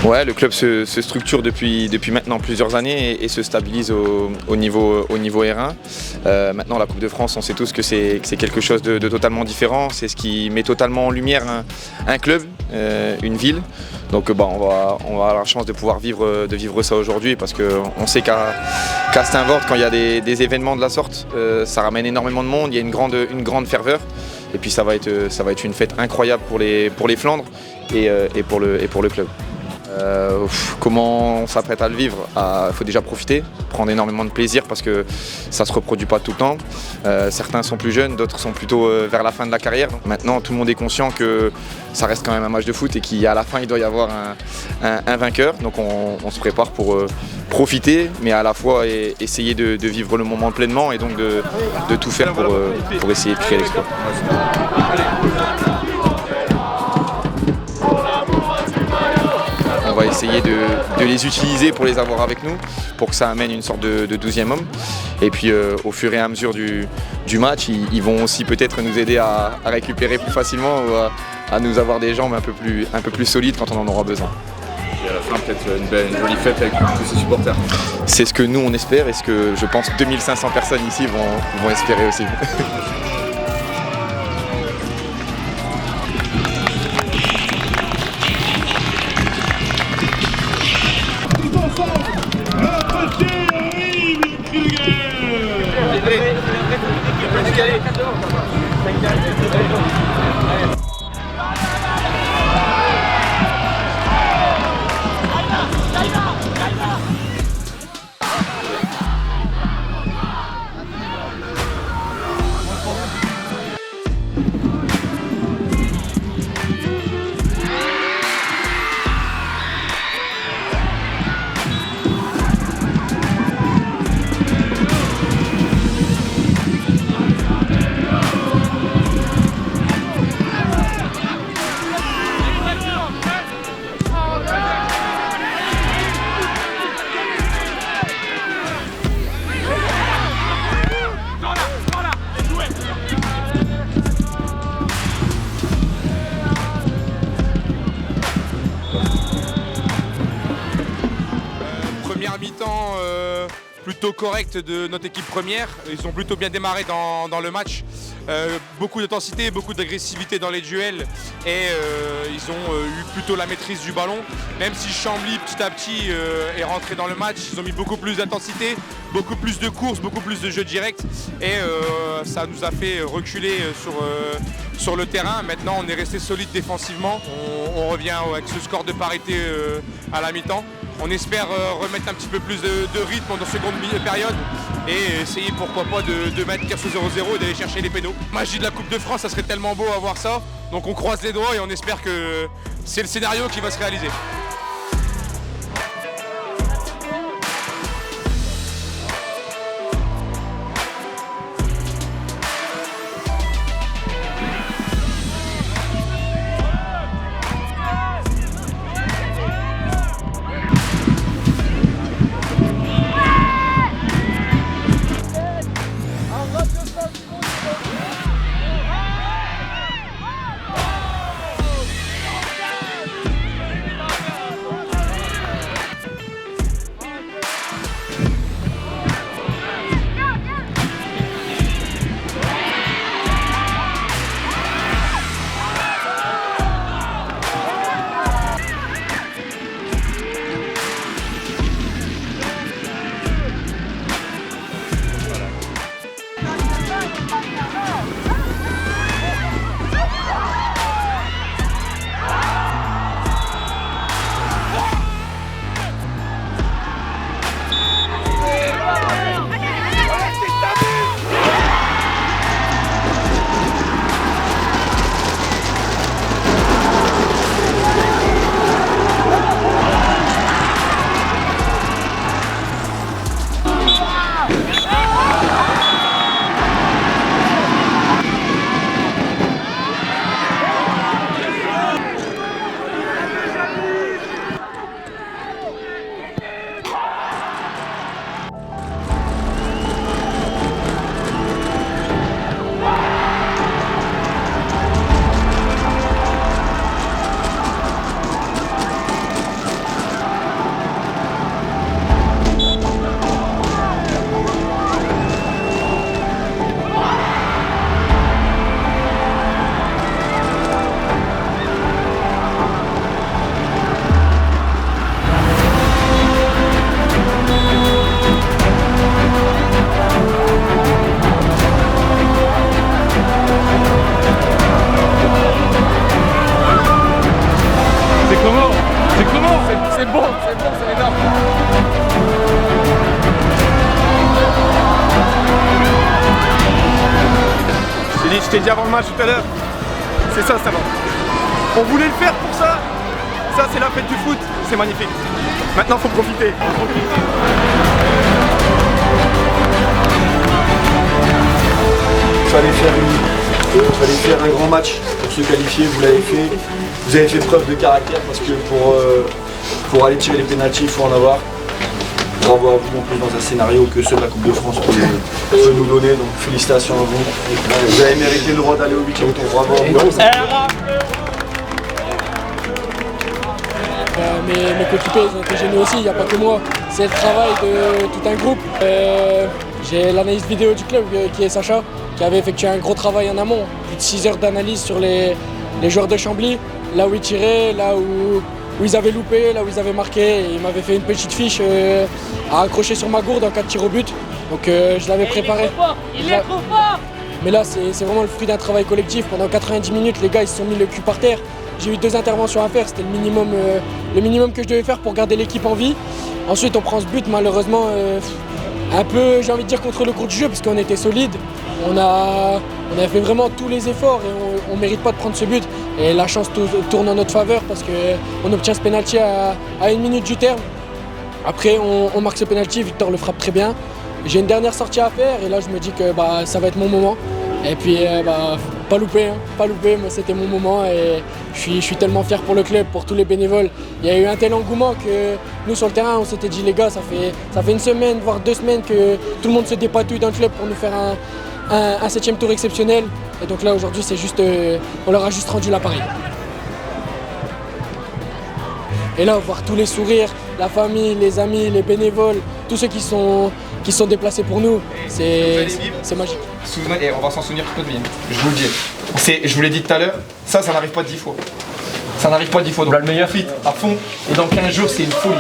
Ouais, le club se structure depuis maintenant plusieurs années et se stabilise au niveau R1. Maintenant, la Coupe de France, on sait tous que c'est quelque chose de totalement différent. C'est ce qui met totalement en lumière un club, une ville. Donc on va avoir la chance de pouvoir vivre ça aujourd'hui parce qu'on sait qu'à Steenvoorde, quand il y a des événements de la sorte, ça ramène énormément de monde, il y a une grande ferveur. Et puis ça va être une fête incroyable pour les Flandres et pour le club. Comment on s'apprête à le vivre? Il faut déjà profiter, prendre énormément de plaisir parce que ça ne se reproduit pas tout le temps. Certains sont plus jeunes, d'autres sont plutôt vers la fin de la carrière. Donc maintenant, tout le monde est conscient que ça reste quand même un match de foot et qu'à la fin, il doit y avoir un vainqueur. Donc on se prépare pour profiter, mais à la fois essayer de vivre le moment pleinement et donc de tout faire pour essayer de créer l'exploit. On va essayer de les utiliser pour les avoir avec nous, pour que ça amène une sorte de 12e homme. Et puis au fur et à mesure du match, ils vont aussi peut-être nous aider à récupérer plus facilement ou à nous avoir des jambes un peu plus solides quand on en aura besoin. Et à la fin, peut-être une jolie fête avec tous ces supporters. C'est ce que nous on espère et ce que je pense 2500 personnes ici vont espérer aussi. Première mi-temps plutôt correcte de notre équipe première. Ils ont plutôt bien démarré dans le match. Beaucoup d'intensité, beaucoup d'agressivité dans les duels et ils ont eu plutôt la maîtrise du ballon. Même si Chambly petit à petit est rentré dans le match, ils ont mis beaucoup plus d'intensité, beaucoup plus de courses, beaucoup plus de jeux directs et ça nous a fait reculer sur le terrain. Maintenant on est resté solide défensivement. On revient avec ce score de parité à la mi-temps. On espère remettre un petit peu plus de rythme dans la seconde période et essayer pourquoi pas de mettre quelque chose 0-0 et d'aller chercher les pénaux. Magie de la Coupe de France, ça serait tellement beau à voir ça. Donc on croise les doigts et on espère que c'est le scénario qui va se réaliser. t'ai dit avant le match tout à l'heure, c'est ça, va. On voulait le faire pour ça. Ça, c'est la fête du foot. C'est magnifique. Maintenant, faut profiter. Il fallait faire un grand match pour se qualifier, vous l'avez fait. Vous avez fait preuve de caractère parce que pour aller tirer les pénaltys, il faut en avoir. Bravo à vous en plus dans un scénario que seule la Coupe de France peut nous donner, donc félicitations à vous. Vous avez mérité le droit d'aller au 8e tour, bravo à vous. Mes coéquipiers ils ont été géniaux aussi, il n'y a pas que moi. C'est le travail de tout un groupe. J'ai l'analyse vidéo du club qui est Sacha, qui avait effectué un gros travail en amont. Plus de 6 heures d'analyse sur les joueurs de Chambly, là où ils tiraient, là où ils avaient loupé, là où ils avaient marqué. Et il m'avait fait une petite fiche à accrocher sur ma gourde en cas de tir au but. Donc je l'avais préparé. Il est trop fort. Mais là c'est vraiment le fruit d'un travail collectif. Pendant 90 minutes, les gars ils se sont mis le cul par terre. J'ai eu 2 interventions à faire, c'était le minimum que je devais faire pour garder l'équipe en vie. Ensuite on prend ce but malheureusement un peu, j'ai envie de dire, contre le cours du jeu parce qu'on était solide. On a fait vraiment tous les efforts et on ne mérite pas de prendre ce but. Et la chance tourne en notre faveur parce qu'on obtient ce pénalty à 1 minute du terme. Après on marque ce pénalty, Victor le frappe très bien. J'ai une dernière sortie à faire et là je me dis que ça va être mon moment. Et puis pas loupé, moi c'était mon moment et je suis tellement fier pour le club, pour tous les bénévoles. Il y a eu un tel engouement que nous sur le terrain on s'était dit les gars ça fait une semaine voire 2 semaines que tout le monde se dépatouille dans le club pour nous faire un 7e tour exceptionnel. Et donc là aujourd'hui c'est juste, on leur a juste rendu l'appareil. Et là voir tous les sourires, la famille, les amis, les bénévoles, tous ceux qui sont déplacés pour nous, c'est magique. Et on va s'en souvenir toute notre vie, je vous le dis. Je vous l'ai dit tout à l'heure, ça n'arrive pas 10 fois. Ça n'arrive pas 10 fois, donc là le meilleur fit à fond, et dans 15 jours c'est une folie.